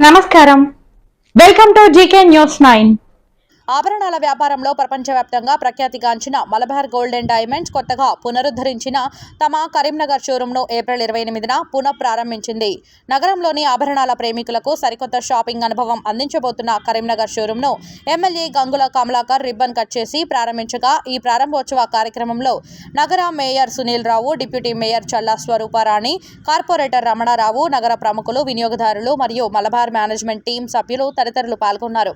నమస్కారం, welcome to GK news 9. ఆభరణాల వ్యాపారంలో ప్రపంచవ్యాప్తంగా ప్రఖ్యాతిగాంచిన మలబార్ గోల్డ్ అండ్ డైమండ్స్ కొత్తగా పునరుద్ధరించిన తమ కరీంనగర్ షోరూంను ఏప్రిల్ 28న పునః ప్రారంభించింది. నగరంలోని ఆభరణాల ప్రేమికులకు సరికొత్త షాపింగ్ అనుభవం అందించబోతున్న కరీంనగర్ షోరూంను MLA Gangula Kamalakar ribbon cut చేసి ప్రారంభించగా, ఈ ప్రారంభోత్సవ కార్యక్రమంలో నగర mayor Sunil Rao, deputy mayor Challa Swaruparani, corporator Ramanarao, నగర ప్రముఖులు, వినియోగదారులు మరియు మలబార్ మేనేజ్మెంట్ టీం సభ్యులు తదితరులు పాల్గొన్నారు.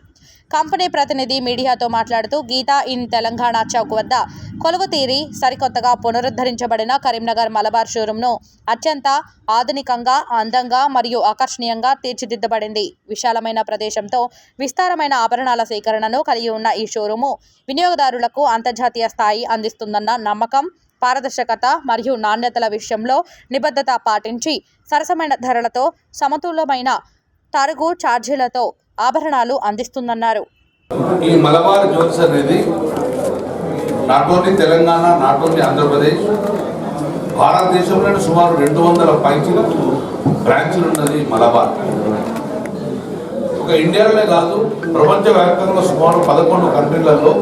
కంపెనీ ప్రతినిధి మీడియాతో మాట్లాడుతూ, గీతా ఇన్ తెలంగాణ చౌక్ వద్ద కొలువుతీరి సరికొత్తగా పునరుద్ధరించబడిన కరీంనగర్ మలబార్ షోరూంను అత్యంత ఆధునికంగా, అందంగా మరియు ఆకర్షణీయంగా తీర్చిదిద్దబడింది. విశాలమైన ప్రదేశంతో విస్తారమైన ఆభరణాల సేకరణను కలిగి ఉన్న ఈ షోరూము వినియోగదారులకు అంతర్జాతీయ స్థాయి అందిస్తుందన్న నమ్మకం, పారదర్శకత మరియు నాణ్యతల విషయంలో నిబద్ధత పాటించి సరసమైన ధరలతో సమతుల్యమైన తరుగు ఛార్జీలతో ఆభరణాలు అందిస్తుందన్నారు. ఈ మలబార్ జ్యువెల్స్ అనేది not only Telangana, not only Andhra Pradesh, భారతదేశంలోనే సుమారు 200 పైచిలకు బ్రాంచ్లు ఉన్నది మలబార్. ఒక ఇండియాలోనే కాదు, ప్రపంచవ్యాప్తంగా సుమారు 11 కంట్రీలలో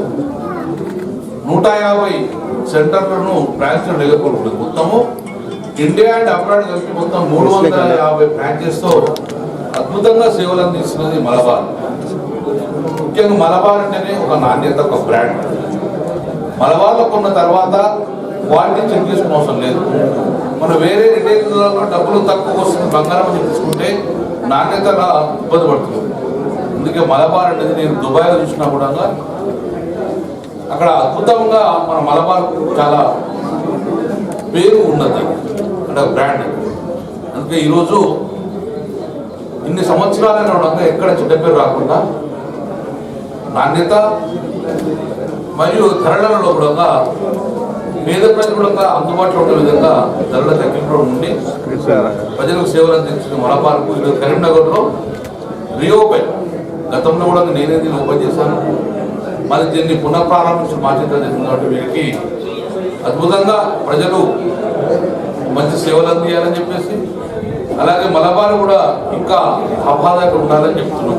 150 సెంటర్లను బ్రాంచ్లు నెలకొల్పుతుంది. మొత్తము ఇండియా అండ్ అబ్రాడ్ కలిపి మొత్తం 350 బ్రాంచెస్తో అద్భుతంగా సేవలు అందిస్తున్నది మలబార్. ముఖ్యంగా మలబార్ అంటేనే ఒక నాణ్యత, ఒక బ్రాండ్. మలబార్లో కొన్న తర్వాత క్వాలిటీ చెక్ చేసుకునే అవసరం లేదు. మనం వేరే రిటైల్లో డబ్బులు తక్కువ వస్తుంది బంగారం అని తీసుకుంటే నాణ్యతగా ఇబ్బంది పడుతుంది. అందుకే మలబార్ అనేది నేను దుబాయ్లో చూసినా కూడా అక్కడ అద్భుతంగా మన మలబార్ చాలా పేరు ఉన్నది, అంటే బ్రాండ్. అందుకే ఈరోజు ఇన్ని సంవత్సరాలైన ఉండగా ఎక్కడ చెడ్డ పేరు రాకుండా నాణ్యత మరియు ధరలలో కూడా పేద ప్రజలు కూడా అందుబాటులో ఉండే విధంగా ధరల తగ్గింపులో ఉండి ప్రజలకు సేవలు అందించిన మలబార్ కరీంనగర్లో రీఓపెన్, గతంలో కూడా నేనే దీన్ని ఓపెన్ చేశాను, మరి దీన్ని పునఃప్రారంభించిన బాధ్యత చేసింది. కాబట్టి వీరికి అద్భుతంగా ప్రజలు మంచి సేవలు అందియాలని చెప్పేసి, అలాగే మలబార్ కూడా ఇంకా ఆహ్లాదంగా ఉండాలని చెప్తున్నాం.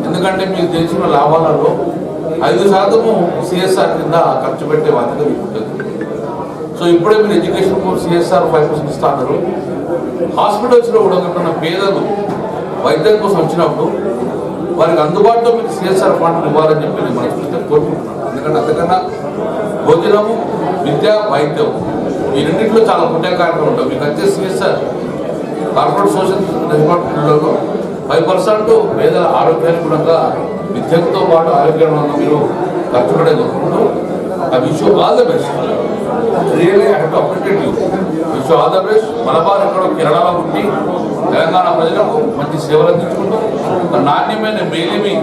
ఎందుకంటే మీకు తెలిసిన లాభాలలో 5% సిఎస్ఆర్ కింద ఖర్చు పెట్టే బాధ్యత మీకు ఉంటుంది. సో ఇప్పుడే మీరు ఎడ్యుకేషన్ కోర్స్ సిఎస్ఆర్ 5% ఇస్తున్నారు. హాస్పిటల్స్లో కూడా ఉన్న పేదలు వైద్యం కోసం వచ్చినప్పుడు వారికి అందుబాటులో మీకు సిఎస్ఆర్ ఫండ్ ఇవ్వాలని చెప్పి నేను మనస్ఫూర్తిగా కోరుకుంటున్నాను. ఎందుకంటే అంతకన్నా భోజనము, విద్య, వైద్యం ఈ రెండింటిలో చాలా పుణ్య కార్యక్రమం ఉంటుంది. మీకు వచ్చే సిఎస్ఆర్ కార్పొరేట్ సోషల్ రెస్పాన్సిబిలిటీలో 5% పేదల ఆరోగ్యానికి కూడా విద్యతో పాటు ఆరోగ్యంగా మీరు ఖర్చు పడే దొరుకుతుంటూ I wish you all the best. Really I have to appreciate you. Wish you all the best. Malabar ఎక్కడో కేరళలో ఉండి తెలంగాణ ప్రజలకు మంచి సేవలు అందించుకుంటూ నాణ్యమైన మేలిమి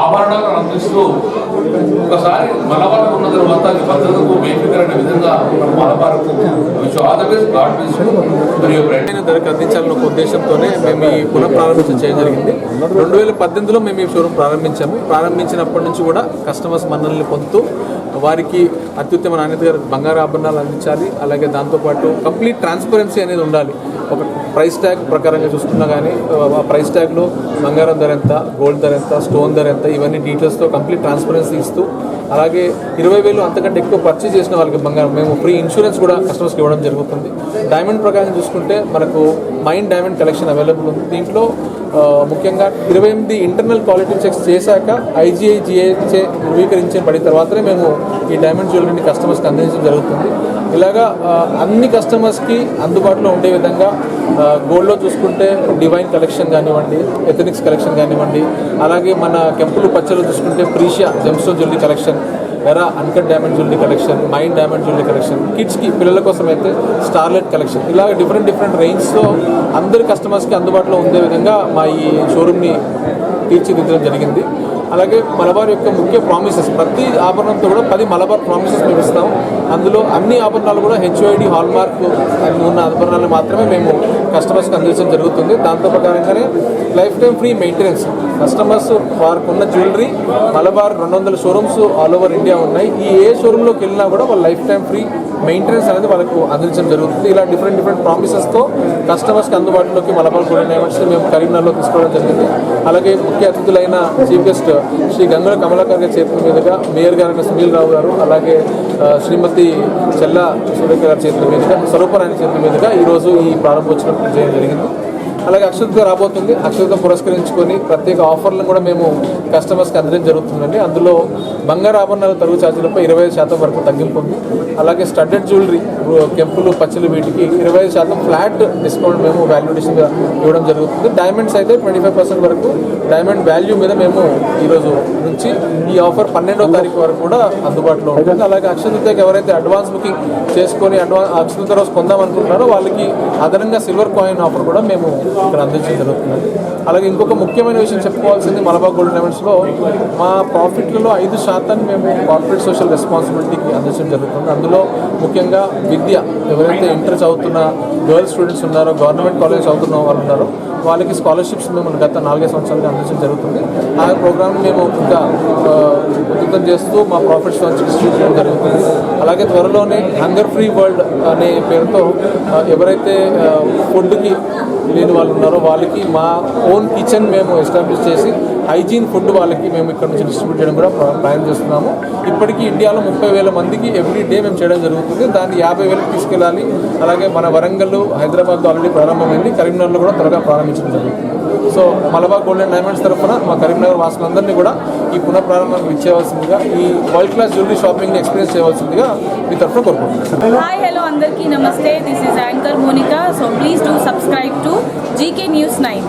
ఆభరణాలను అందిస్తూ ఒకసారి మలబార్ ఉన్న తర్వాత భద్రతకు బేఫికరైన విధంగా మలబార్కు ధరకు అందించాలన్న ఒక ఉద్దేశంతోనే మేము ఈ పునఃప్రారంభించడం చేయడం జరిగింది. 2018లో మేము ఈ షోరూమ్ ప్రారంభించినప్పటి నుంచి కూడా కస్టమర్స్ మన్ననలు పొందుతూ వారికి అత్యుత్తమ నాణ్యత బంగారు ఆభరణాలు అందించాలి. అలాగే దాంతోపాటు కంప్లీట్ ట్రాన్స్పరెన్సీ అనేది ఉండాలి. ఒక ప్రైస్ ట్యాగ్ ప్రకారంగా చూసుకున్నా కానీ ఆ ప్రైస్ ట్యాగ్లో బంగారం ధర ఎంత, గోల్డ్ ధర ఎంత, స్టోన్ ధర ఎంత, ఇవన్నీ డీటెయిల్స్తో కంప్లీట్ ట్రాన్స్పరెన్సీ ఇస్తూ, అలాగే 20,000 అంతకంటే ఎక్కువ పర్చేజ్ చేసిన వాళ్ళకి బంగారం మేము ఫ్రీ ఇన్సూరెన్స్ కూడా కస్టమర్స్కి ఇవ్వడం జరుగుతుంది. డైమండ్ ప్రకారం చూసుకుంటే మనకు మైండ్ డైమండ్ కలెక్షన్ అవైలబుల్ ఉంది. దీంట్లో ముఖ్యంగా 28 ఇంటర్నల్ క్వాలిటీ చెక్స్ చేశాక IGI/GIచే ధృవీకరించబడిన తర్వాతనే మేము ఈ డైమండ్ జ్యువెలరీని కస్టమర్స్కి అందించడం జరుగుతుంది. ఇలాగా అన్ని కస్టమర్స్కి అందుబాటులో ఉండే విధంగా గోల్డ్లో చూసుకుంటే డివైన్ కలెక్షన్ కానివ్వండి, ఎథనిక్స్ కలెక్షన్ కానివ్వండి, అలాగే మన కెంపులు పచ్చలు చూసుకుంటే Precia gemstone jewellery collection, Era uncut diamond jewellery collection, Mine diamond jewellery collection, కిడ్స్కి పిల్లల కోసం అయితే స్టార్లైట్ కలెక్షన్, ఇలా డిఫరెంట్ రేంజ్తో అందరి కస్టమర్స్కి అందుబాటులో ఉండే విధంగా మా ఈ షోరూమ్ని తీర్చిదిద్దడం జరిగింది. అలాగే మలబార్ యొక్క ముఖ్య ప్రామిసెస్, ప్రతి ఆభరణంతో కూడా 10 మలబార్ ప్రామిసెస్ మేము ఇస్తాం. అందులో అన్ని ఆభరణాలు కూడా HOID హాల్ మార్క్ ఉన్న ఆభరణాలు మాత్రమే మేము కస్టమర్స్కి అందించడం జరుగుతుంది. దాంతో ప్రకారంగానే life time free maintenance. Customers వారికి ఉన్న jewellery Malabar 200 showrooms all over India ఉన్నాయి. ఈ ఏ షోరూంలోకి వెళ్ళినా కూడా వాళ్ళు లైఫ్ టైం ఫ్రీ మెయింటెనెన్స్ అనేది వాళ్ళకు అందించడం జరుగుతుంది. ఇలా డిఫరెంట్ ప్రామిసెస్తో కస్టమర్స్కి అందుబాటులోకి మలబార్ గోల్డెన్ డైమండ్స్ మేము కరీంనగర్లో తీసుకోవడం జరిగింది. అలాగే ముఖ్య అతిథులైన చీఫ్ గెస్ట్ శ్రీ గంగుల కమలాకర్ గారి చేతుల మీదుగా మేయర్ గారైన సునీల్ రావు గారు, అలాగే శ్రీమతి చెల్ల సురేఖ గారి చేతుల మీదుగా, స్వరూపరాణి చేతుల మీదుగా ఈరోజు ఈ ప్రారంభోత్సవం చేయడం జరిగింది. అలాగే అక్షతగా రాబోతుంది. అక్షతతో పురస్కరించుకొని ప్రత్యేక ఆఫర్లను కూడా మేము కస్టమర్స్కి అందడం జరుగుతుందండి. అందులో బంగారు ఆభరణాల తరుగు ఛార్జీలపై 25% వరకు తగ్గింపు ఉంది. అలాగే స్టడ్డెడ్ జ్యువెలరీ, కెంపులు, పచ్చలు వీటికి 25% ఫ్లాట్ డిస్కౌంట్ మేము వాల్యుడేషన్గా ఇవ్వడం జరుగుతుంది. డైమండ్స్ అయితే 25% వరకు డైమండ్ వాల్యూ మీద మేము ఈరోజు నుంచి ఈ ఆఫర్ 12వ తారీఖు వరకు కూడా అందుబాటులో ఉంటుంది. అలాగే అక్షతకి ఎవరైతే అడ్వాన్స్ బుకింగ్ చేసుకొని అక్షత రోజు కొందామనుకుంటున్నారో వాళ్ళకి అదనంగా సిల్వర్ కాయిన్ ఆఫర్ కూడా మేము ఇక్కడ అందించడం జరుగుతుంది. అలాగే ఇంకొక ముఖ్యమైన విషయం చెప్పుకోవాల్సింది మలబార్ గోల్డెన్ డైమండ్స్లో మా ప్రాఫిట్లలో 5% మేము కార్పొరేట్ సోషల్ రెస్పాన్సిబిలిటీకి అందించడం జరుగుతుంది. అందులో ముఖ్యంగా విద్య, ఎవరైతే ఇంటర్ చదువుతున్న గర్ల్స్ స్టూడెంట్స్ ఉన్నారో, గవర్నమెంట్ కాలేజ్ చదువుతున్న వాళ్ళు ఉన్నారో వాళ్ళకి స్కాలర్షిప్స్ మేము గత 4 సంవత్సరాలుగా అందించడం జరుగుతుంది. ఆ ప్రోగ్రామ్ మేము ఇంకా ఉధృతం చేస్తూ మా ప్రాఫిట్స్ డిస్ట్రిబ్యూట్ చేయడం జరుగుతుంది. అలాగే త్వరలోనే హంగర్ ఫ్రీ వరల్డ్ అనే పేరుతో ఎవరైతే ఫుడ్కి లేని వాళ్ళు ఉన్నారో వాళ్ళకి మా ఓన్ కిచెన్ మేము ఎస్టాబ్లిష్ చేసి హైజీన్ ఫుడ్ వాళ్ళకి మేము ఇక్కడ నుంచి డిస్ట్రిబ్యూట్ చేయడం కూడా ప్లాన్ చేస్తున్నాము. ఇప్పటికీ ఇండియాలో 30,000 మందికి ఎవ్రీ డే మేము చేయడం జరుగుతుంది. దాన్ని 50,000కి తీసుకెళ్ళాలి. అలాగే మన వరంగల్, హైదరాబాద్లో ఆల్రెడీ ప్రారంభమైంది, కరీంనగర్లో కూడా త్వరగా ప్రారంభించడం జరుగుతుంది. సో మలబార్ గోల్డెన్ డైమండ్స్ తరఫున మా కరీంనగర్ వాసులందరినీ కూడా ఈ పునఃప్రారంభానికి ఇచ్చేవలసిందిగా, ఈ వరల్డ్ క్లాస్ జ్యువెలరీ షాపింగ్ని ఎక్స్పీరియన్స్ చేయవలసిందిగా మీ తరఫున కోరుకుంటున్నాను. Hi, hello, Andarki, Namaste. This is Anchor Monica. So please do subscribe to GK News 9.